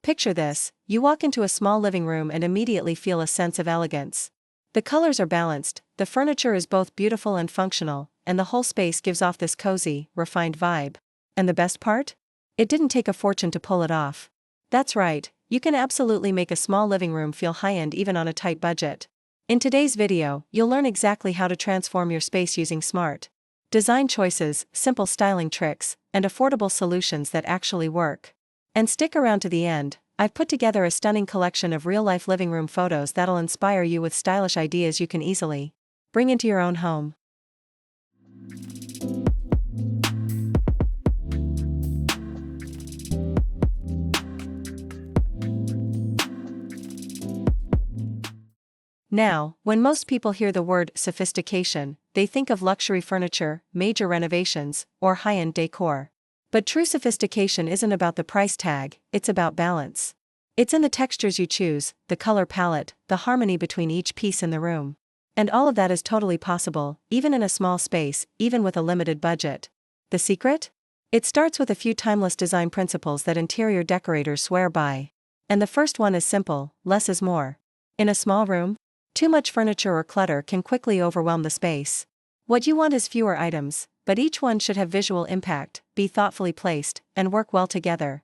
Picture this: you walk into a small living room and immediately feel a sense of elegance. The colors are balanced, the furniture is both beautiful and functional, and the whole space gives off this cozy, refined vibe. And the best part? It didn't take a fortune to pull it off. That's right, you can absolutely make a small living room feel high-end even on a tight budget. In today's video, you'll learn exactly how to transform your space using smart design choices, simple styling tricks, and affordable solutions that actually work. And stick around to the end. I've put together a stunning collection of real-life living room photos that'll inspire you with stylish ideas you can easily bring into your own home. Now, when most people hear the word sophistication, they think of luxury furniture, major renovations, or high-end decor. But true sophistication isn't about the price tag, it's about balance. It's in the textures you choose, the color palette, the harmony between each piece in the room. And all of that is totally possible, even in a small space, even with a limited budget. The secret? It starts with a few timeless design principles that interior decorators swear by. And the first one is simple: less is more. In a small room, too much furniture or clutter can quickly overwhelm the space. What you want is fewer items, but each one should have visual impact, be thoughtfully placed, and work well together.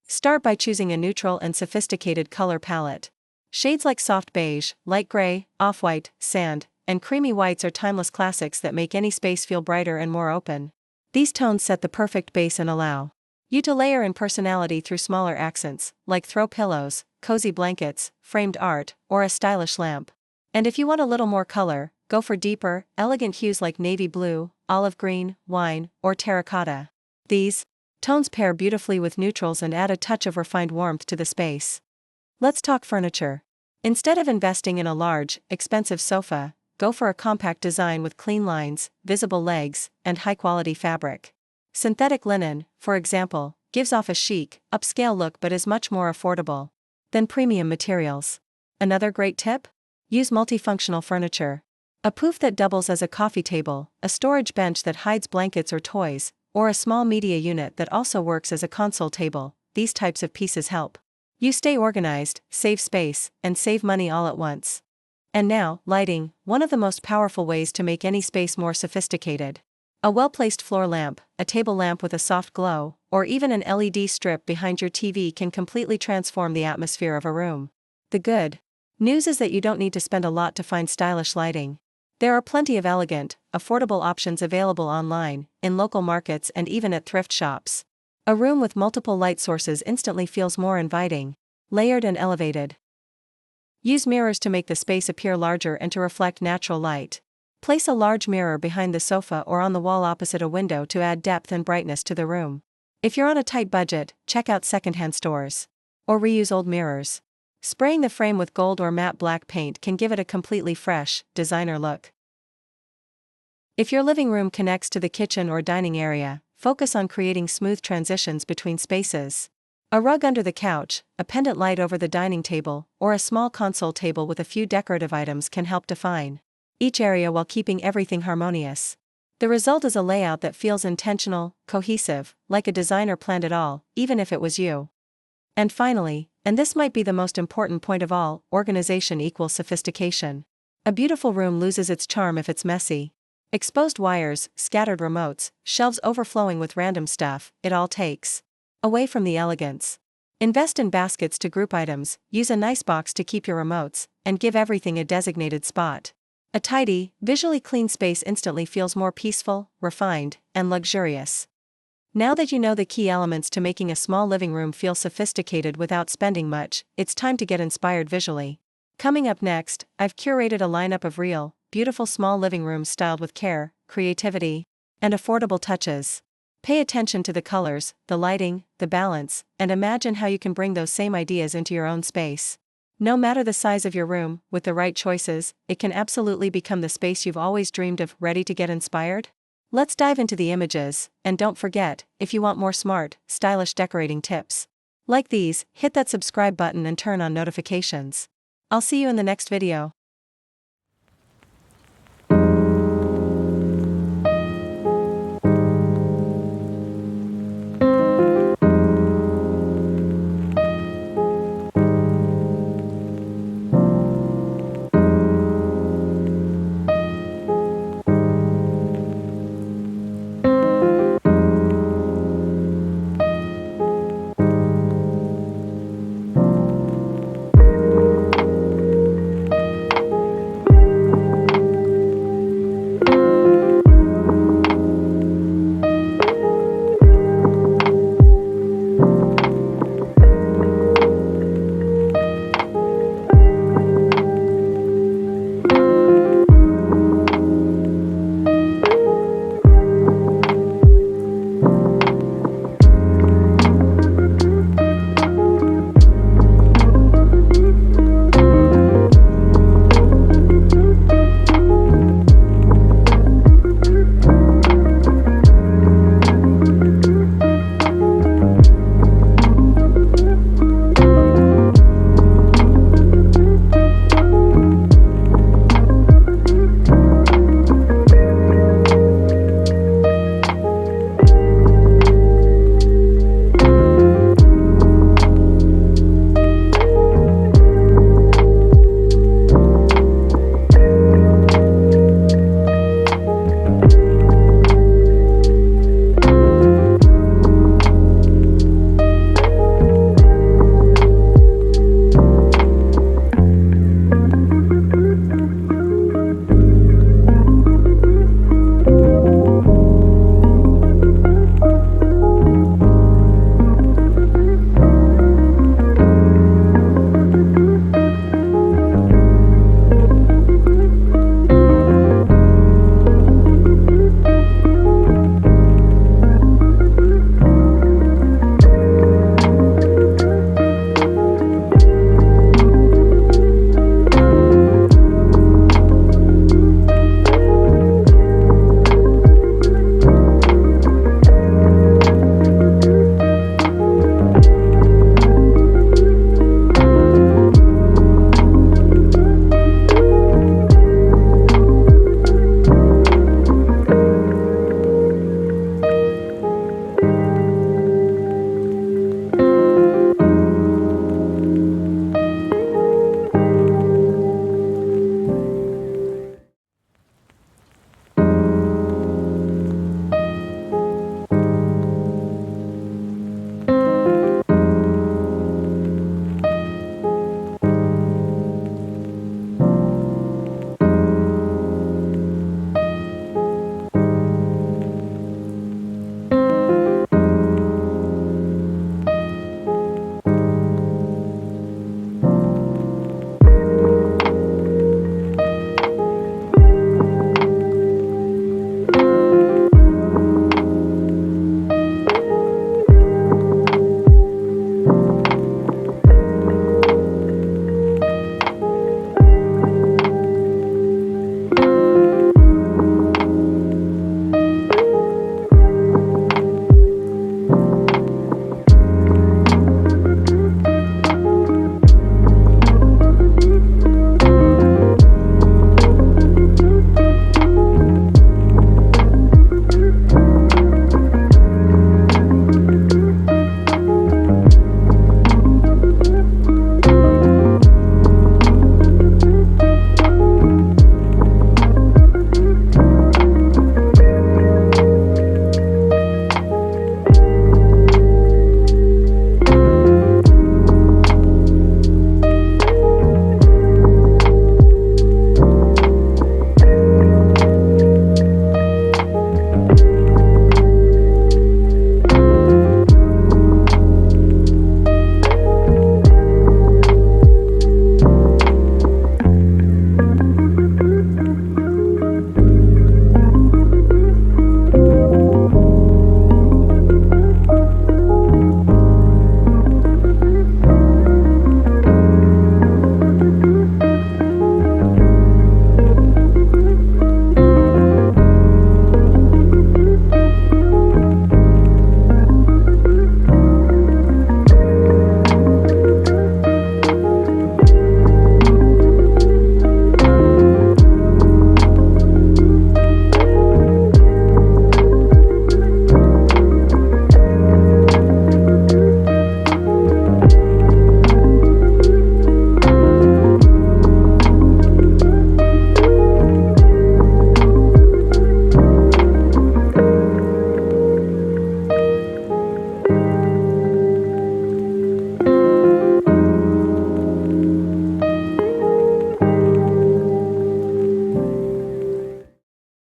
Start by choosing a neutral and sophisticated color palette. Shades like soft beige, light gray, off-white, sand, and creamy whites are timeless classics that make any space feel brighter and more open. These tones set the perfect base and allow you to layer in personality through smaller accents, like throw pillows, cozy blankets, framed art, or a stylish lamp. And if you want a little more color, go for deeper, elegant hues like navy blue, olive green, wine, or terracotta. These tones pair beautifully with neutrals and add a touch of refined warmth to the space. Let's talk furniture. Instead of investing in a large, expensive sofa, go for a compact design with clean lines, visible legs, and high-quality fabric. Synthetic linen, for example, gives off a chic, upscale look but is much more affordable than premium materials. Another great tip? Use multifunctional furniture. A poof that doubles as a coffee table, a storage bench that hides blankets or toys, or a small media unit that also works as a console table. These types of pieces help you stay organized, save space, and save money all at once. And now, lighting, one of the most powerful ways to make any space more sophisticated. A well-placed floor lamp, a table lamp with a soft glow, or even an LED strip behind your TV can completely transform the atmosphere of a room. The good news is that you don't need to spend a lot to find stylish lighting. There are plenty of elegant, affordable options available online, in local markets and even at thrift shops. A room with multiple light sources instantly feels more inviting, layered and elevated. Use mirrors to make the space appear larger and to reflect natural light. Place a large mirror behind the sofa or on the wall opposite a window to add depth and brightness to the room. If you're on a tight budget, check out secondhand stores. Or reuse old mirrors. Spraying the frame with gold or matte black paint can give it a completely fresh, designer look. If your living room connects to the kitchen or dining area, focus on creating smooth transitions between spaces. A rug under the couch, a pendant light over the dining table, or a small console table with a few decorative items can help define each area while keeping everything harmonious. The result is a layout that feels intentional, cohesive, like a designer planned it all, even if it was you. And finally, and this might be the most important point of all, organization equals sophistication. A beautiful room loses its charm if it's messy. Exposed wires, scattered remotes, shelves overflowing with random stuff, it all takes away from the elegance. Invest in baskets to group items, use a nice box to keep your remotes, and give everything a designated spot. A tidy, visually clean space instantly feels more peaceful, refined, and luxurious. Now that you know the key elements to making a small living room feel sophisticated without spending much, it's time to get inspired visually. Coming up next, I've curated a lineup of real, beautiful small living rooms styled with care, creativity, and affordable touches. Pay attention to the colors, the lighting, the balance, and imagine how you can bring those same ideas into your own space. No matter the size of your room, with the right choices, it can absolutely become the space you've always dreamed of. Ready to get inspired? Let's dive into the images, and don't forget, if you want more smart, stylish decorating tips like these, hit that subscribe button and turn on notifications. I'll see you in the next video.